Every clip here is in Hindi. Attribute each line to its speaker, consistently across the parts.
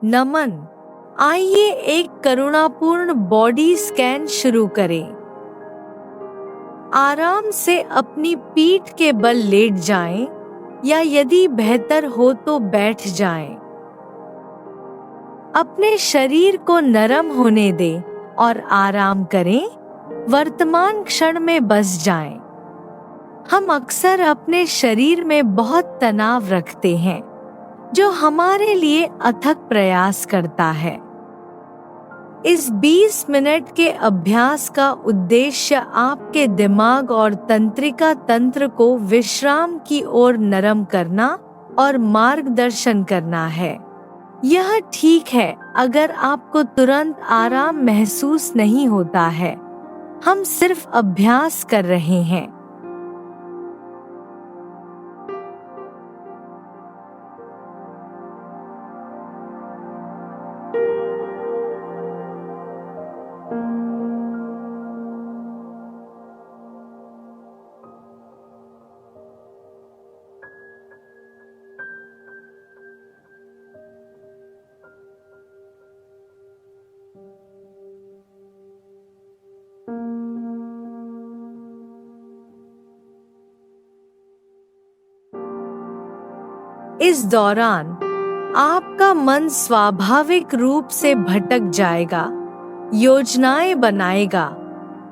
Speaker 1: नमन। आइए एक करुणापूर्ण बॉडी स्कैन शुरू करें। आराम से अपनी पीठ के बल लेट जाएं या यदि बेहतर हो तो बैठ जाएं। अपने शरीर को नरम होने दें और आराम करें। वर्तमान क्षण में बस जाएं। हम अक्सर अपने शरीर में बहुत तनाव रखते हैं, जो हमारे लिए अथक प्रयास करता है। इस 20 मिनट के अभ्यास का उद्देश्य आपके दिमाग और तंत्रिका तंत्र को विश्राम की ओर नरम करना और मार्गदर्शन करना है। यह ठीक है अगर आपको तुरंत आराम महसूस नहीं होता है। हम सिर्फ अभ्यास कर रहे हैं। इस दौरान आपका मन स्वाभाविक रूप से भटक जाएगा, योजनाएं बनाएगा,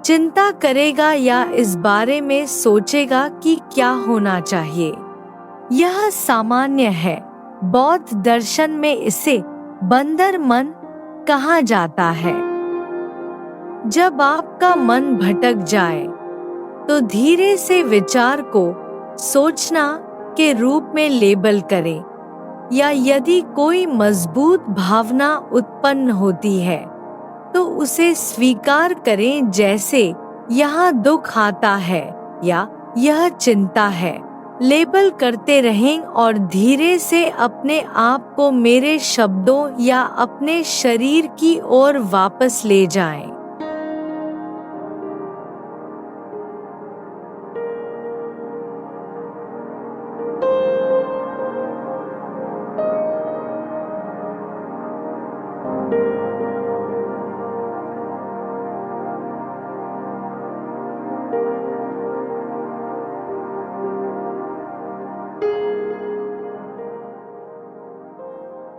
Speaker 1: चिंता करेगा या इस बारे में सोचेगा कि क्या होना चाहिए। यह सामान्य है। बौद्ध दर्शन में इसे बंदर मन कहा जाता है। जब आपका मन भटक जाए तो धीरे से विचार को सोचना के रूप में लेबल करें, या यदि कोई मजबूत भावना उत्पन्न होती है तो उसे स्वीकार करें, जैसे यहाँ दुख आता है या यह चिंता है। लेबल करते रहें और धीरे से अपने आप को मेरे शब्दों या अपने शरीर की ओर वापस ले जाएं।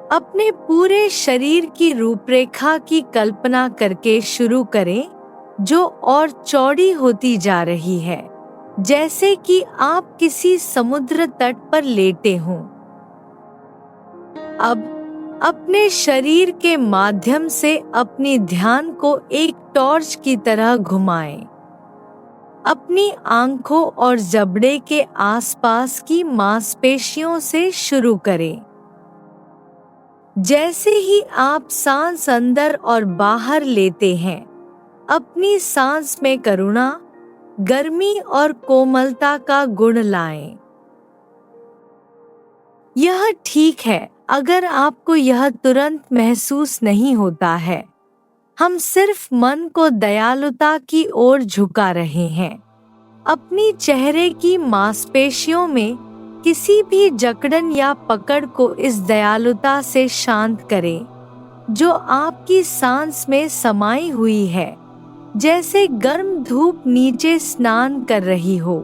Speaker 1: अपने पूरे शरीर की रूपरेखा की कल्पना करके शुरू करें, जो और चौड़ी होती जा रही है, जैसे कि आप किसी समुद्र तट पर लेटे हों। अब अपने शरीर के माध्यम से अपनी ध्यान को एक टॉर्च की तरह घुमाएं। अपनी आंखों और जबड़े के आसपास की मांसपेशियों से शुरू करें। जैसे ही आप सांस अंदर और बाहर लेते हैं, अपनी सांस में करुणा, गर्मी और कोमलता का गुण लाएं। यह ठीक है अगर आपको यह तुरंत महसूस नहीं होता है। हम सिर्फ मन को दयालुता की ओर झुका रहे हैं। अपनी चेहरे की मांसपेशियों में किसी भी जकड़न या पकड़ को इस दयालुता से शांत करें, जो आपकी सांस में समाई हुई है, जैसे गर्म धूप नीचे स्नान कर रही हो।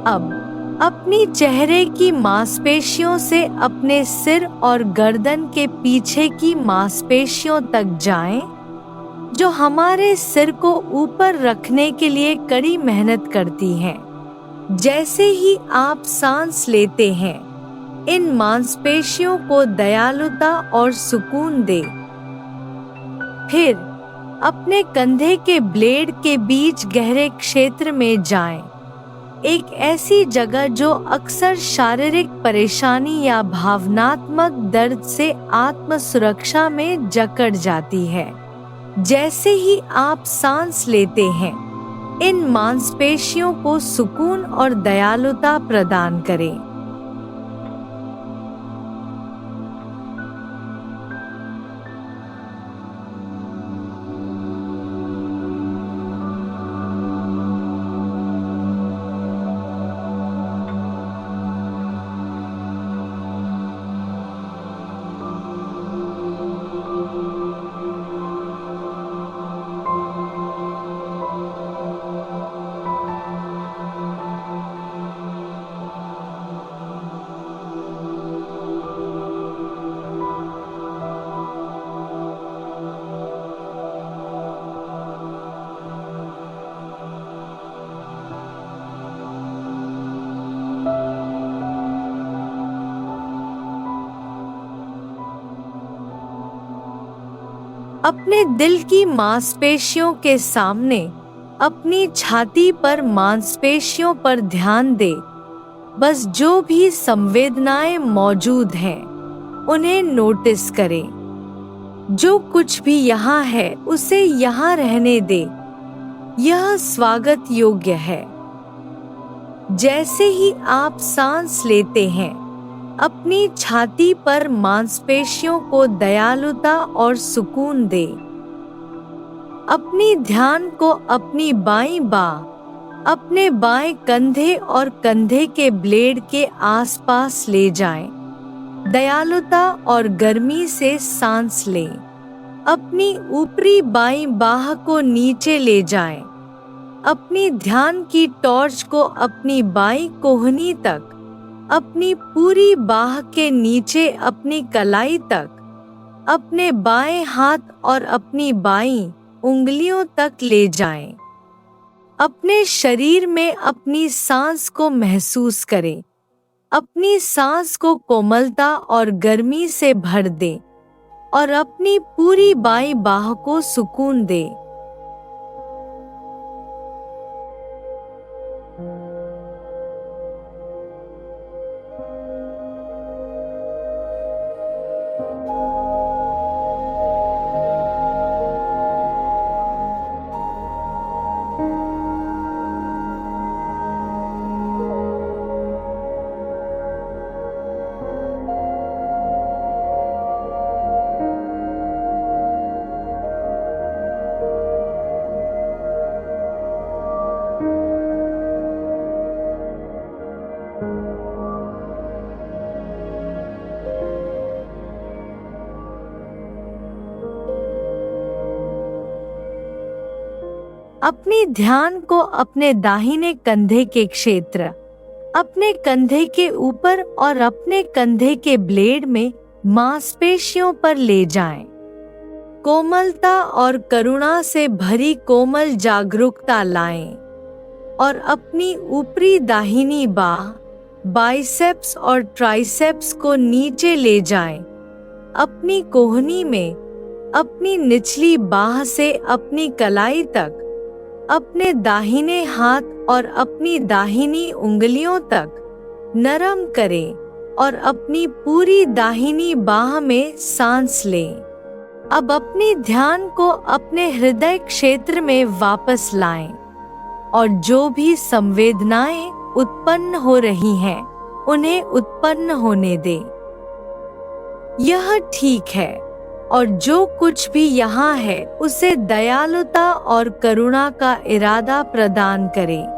Speaker 1: अब अपनी चेहरे की मांसपेशियों से अपने सिर और गर्दन के पीछे की मांसपेशियों तक जाएं, जो हमारे सिर को ऊपर रखने के लिए कड़ी मेहनत करती हैं। जैसे ही आप सांस लेते हैं, इन मांसपेशियों को दयालुता और सुकून दें। फिर अपने कंधे के ब्लेड के बीच गहरे क्षेत्र में जाएं। एक ऐसी जगह जो अक्सर शारीरिक परेशानी या भावनात्मक दर्द से आत्म सुरक्षा में जकड़ जाती है। जैसे ही आप सांस लेते हैं, इन मांसपेशियों को सुकून और दयालुता प्रदान करें। अपने दिल की मांसपेशियों के सामने अपनी छाती पर मांसपेशियों पर ध्यान दे। बस जो भी संवेदनाएं मौजूद हैं, उन्हें नोटिस करें। जो कुछ भी यहाँ है, उसे यहाँ रहने दे। यह स्वागत योग्य है। जैसे ही आप सांस लेते हैं, अपनी छाती पर मांसपेशियों को दयालुता और सुकून दे। अपनी ध्यान को अपनी बाईं बांह, अपने बाएं कंधे और कंधे के ब्लेड के आसपास ले जाएं। दयालुता और गर्मी से सांस लें। अपनी ऊपरी बाईं बांह को नीचे ले जाएं। अपनी ध्यान की टॉर्च को अपनी बाईं कोहनी तक, अपनी पूरी बाह के नीचे अपनी कलाई तक, अपने बाएं हाथ और अपनी बाईं उंगलियों तक ले जाएं। अपने शरीर में अपनी सांस को महसूस करें। अपनी सांस को कोमलता और गर्मी से भर दें और अपनी पूरी बाईं बाह को सुकून दें। अपनी ध्यान को अपने दाहिने कंधे के क्षेत्र, अपने कंधे के ऊपर और अपने कंधे के ब्लेड में मांसपेशियों पर ले जाएं। कोमलता और करुणा से भरी कोमल जागरूकता लाएं और अपनी ऊपरी दाहिनी बाह, बाइसेप्स और ट्राइसेप्स को नीचे ले जाएं। अपनी कोहनी में, अपनी निचली बाह से अपनी कलाई तक, अपने दाहिने हाथ और अपनी दाहिनी उंगलियों तक नरम करें और अपनी पूरी दाहिनी बाह में सांस लें। अब अपनी ध्यान को अपने हृदय क्षेत्र में वापस लाएं और जो भी संवेदनाएं उत्पन्न हो रही हैं, उन्हें उत्पन्न होने दें। यह ठीक है और जो कुछ भी यहाँ है, उसे दयालुता और करुणा का इरादा प्रदान करें।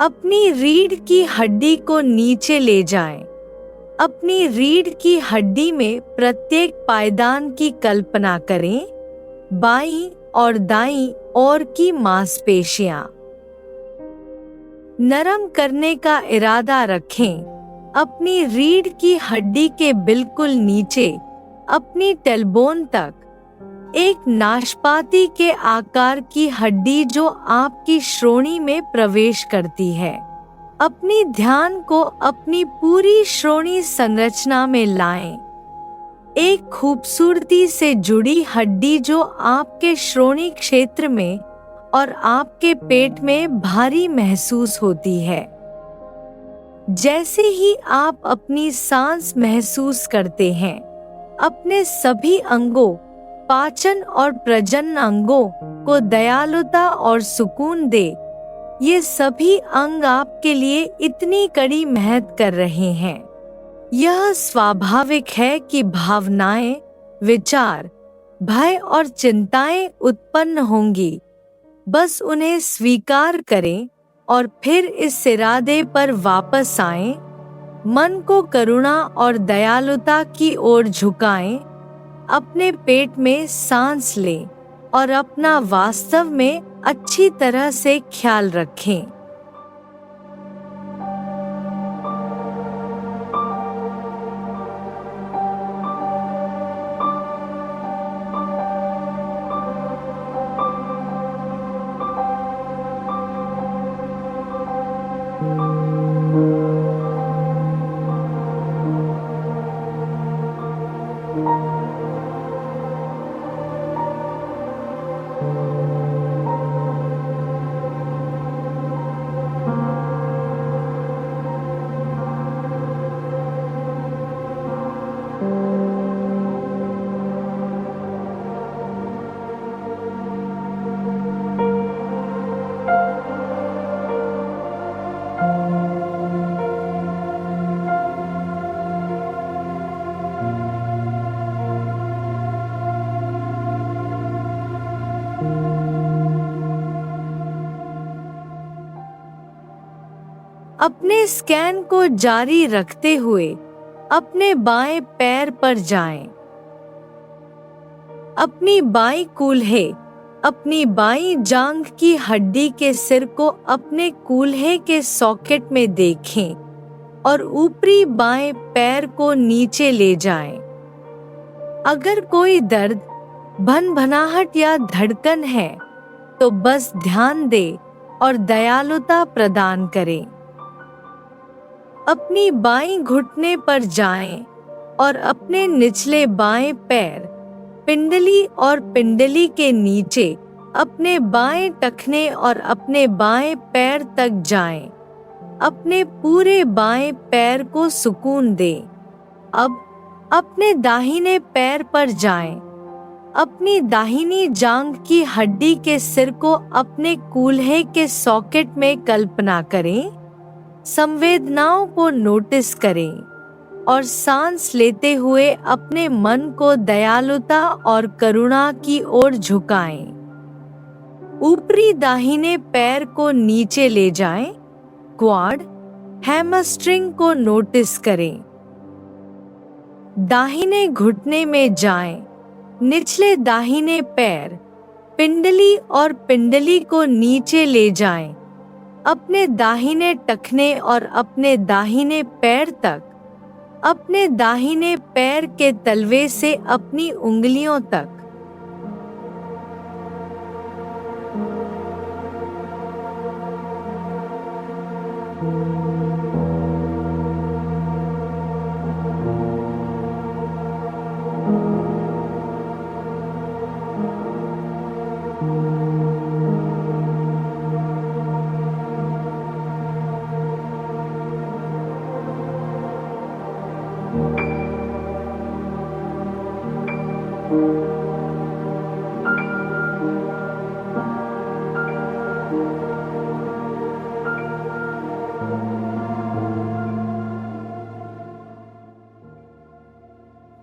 Speaker 1: अपनी रीढ़ की हड्डी को नीचे ले जाएं। अपनी रीढ़ की हड्डी में प्रत्येक पायदान की कल्पना करें। बाईं और दाईं ओर की मांसपेशियां नरम करने का इरादा रखें। अपनी रीढ़ की हड्डी के बिल्कुल नीचे अपनी टेलबोन तक एक नाशपाती के आकार की हड्डी जो आपकी श्रोणि में प्रवेश करती है। अपनी ध्यान को अपनी पूरी श्रोणि संरचना में लाएं। एक खूबसूरती से जुड़ी हड्डी जो आपके श्रोणि क्षेत्र में और आपके पेट में भारी महसूस होती है। जैसे ही आप अपनी सांस महसूस करते हैं, अपने सभी अंगों, पाचन और प्रजनन अंगों को दयालुता और सुकून दे। ये सभी अंग आपके लिए इतनी कड़ी मेहनत कर रहे हैं। यह स्वाभाविक है कि भावनाएं, विचार, भय और चिंताएं उत्पन्न होंगी। बस उन्हें स्वीकार करें और फिर इस इरादे पर वापस आएं। मन को करुणा और दयालुता की ओर झुकाएं। अपने पेट में सांस लें और अपना वास्तव में अच्छी तरह से ख्याल रखें। अपने स्कैन को जारी रखते हुए अपने बाएं पैर पर जाएं। अपनी बाईं कूल्हे, अपनी बाईं जांघ की हड्डी के सिर को अपने कूल्हे के सॉकेट में देखें और ऊपरी बाएं पैर को नीचे ले जाएं। अगर कोई दर्द, भनभनाहट या धड़कन है तो बस ध्यान दें और दयालुता प्रदान करें। अपनी बाईं घुटने पर जाएं और अपने निचले बाएं पैर, पिंडली और पिंडली के नीचे अपने बाएं टखने और अपने बाएं पैर तक जाएं। अपने पूरे बाएं पैर को सुकून दें। अब अपने दाहिने पैर पर जाएं। अपनी दाहिनी जांघ की हड्डी के सिर को अपने कूल्हे के सॉकेट में कल्पना करें। संवेदनाओं को नोटिस करें और सांस लेते हुए अपने मन को दयालुता और करुणा की ओर झुकाएं। ऊपरी दाहिने पैर को नीचे ले जाएं। क्वाड, हैमस्ट्रिंग को नोटिस करें। दाहिने घुटने में जाएं। निचले दाहिने पैर, पिंडली और पिंडली को नीचे ले जाएं। अपने दाहिने टखने और अपने दाहिने पैर तक, अपने दाहिने पैर के तलवे से अपनी उंगलियों तक।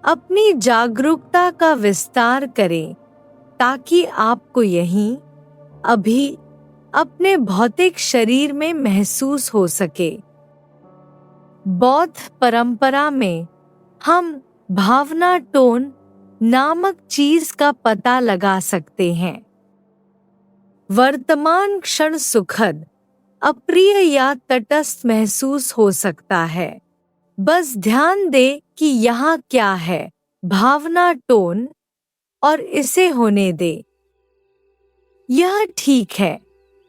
Speaker 1: अपनी जागरूकता का विस्तार करें ताकि आपको यहीं, अभी अपने भौतिक शरीर में महसूस हो सके। बौद्ध परंपरा में हम भावना टोन नामक चीज का पता लगा सकते हैं। वर्तमान क्षण सुखद, अप्रिय या तटस्थ महसूस हो सकता है। बस ध्यान दे कि यहाँ क्या है, भावना टोन, और इसे होने दे। यह ठीक है,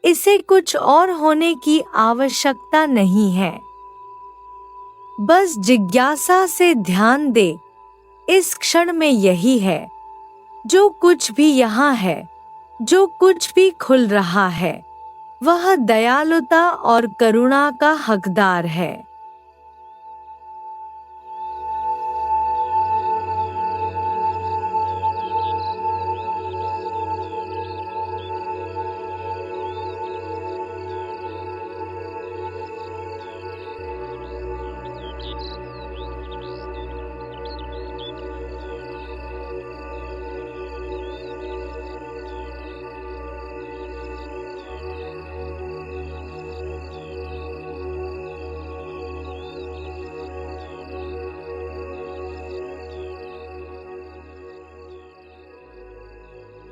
Speaker 1: इसे कुछ और होने की आवश्यकता नहीं है। बस जिज्ञासा से ध्यान दे, इस क्षण में यही है, जो कुछ भी यहाँ है, जो कुछ भी खुल रहा है, वह दयालुता और करुणा का हकदार है।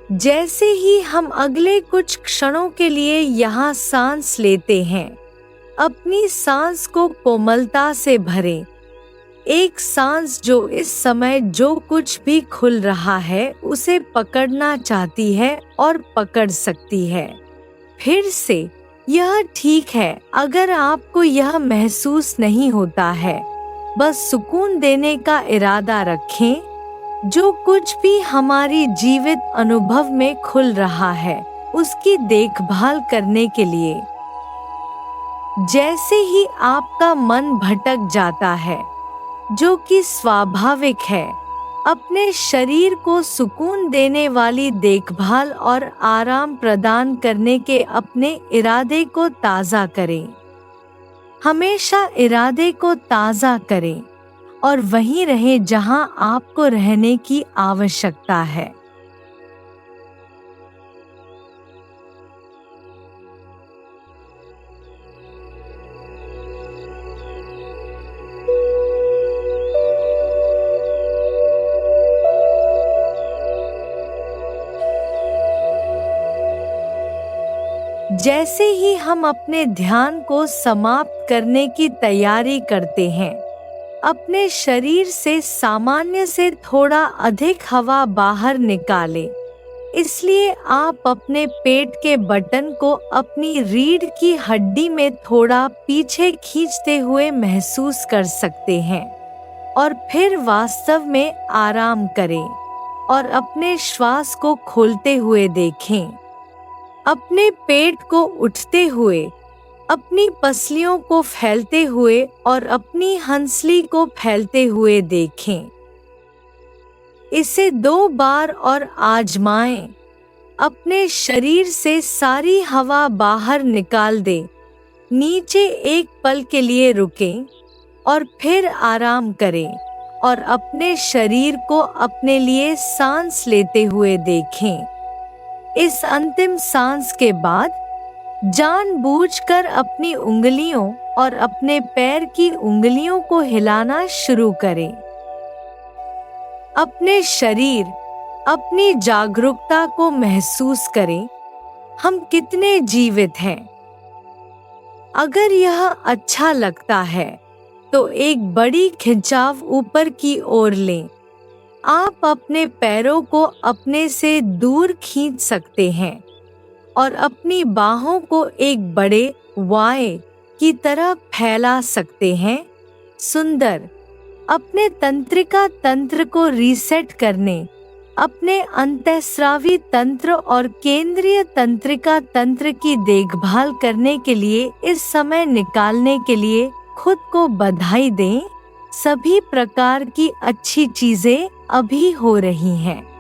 Speaker 1: जैसे ही हम अगले कुछ क्षणों के लिए यहाँ सांस लेते हैं, अपनी सांस को कोमलता से भरें। एक सांस जो इस समय जो कुछ भी खुल रहा है उसे पकड़ना चाहती है और पकड़ सकती है। फिर से, यह ठीक है अगर आपको यह महसूस नहीं होता है। बस सुकून देने का इरादा रखें। जो कुछ भी हमारी जीवित अनुभव में खुल रहा है, उसकी देखभाल करने के लिए। जैसे ही आपका मन भटक जाता है, जो कि स्वाभाविक है, अपने शरीर को सुकून देने वाली देखभाल और आराम प्रदान करने के अपने इरादे को ताज़ा करें। हमेशा इरादे को ताज़ा करें और वहीं रहें जहां आपको रहने की आवश्यकता है। जैसे ही हम अपने ध्यान को समाप्त करने की तैयारी करते हैं, अपने शरीर से सामान्य से थोड़ा अधिक हवा बाहर निकालें। इसलिए आप अपने पेट के बटन को अपनी रीढ़ की हड्डी में थोड़ा पीछे खींचते हुए महसूस कर सकते हैं और फिर वास्तव में आराम करें और अपने श्वास को खोलते हुए देखें। अपने पेट को उठते हुए, अपनी पसलियों को फैलते हुए और अपनी हंसली को फैलते हुए देखें। इसे 2 बार और आजमाएं। अपने शरीर से सारी हवा बाहर निकाल दें। नीचे एक पल के लिए रुकें और फिर आराम करें और अपने शरीर को अपने लिए सांस लेते हुए देखें। इस अंतिम सांस के बाद जानबूझकर अपनी उंगलियों और अपने पैर की उंगलियों को हिलाना शुरू करें। अपने शरीर, अपनी जागरूकता को महसूस करें। हम कितने जीवित हैं। अगर यह अच्छा लगता है तो एक बड़ी खिंचाव ऊपर की ओर लें। आप अपने पैरों को अपने से दूर खींच सकते हैं और अपनी बाहों को एक बड़े वाई की तरह फैला सकते हैं। सुंदर। अपने तंत्रिका तंत्र को रीसेट करने, अपने अंतःस्रावी तंत्र और केंद्रीय तंत्रिका तंत्र की देखभाल करने के लिए इस समय निकालने के लिए खुद को बधाई दें। सभी प्रकार की अच्छी चीजें अभी हो रही हैं।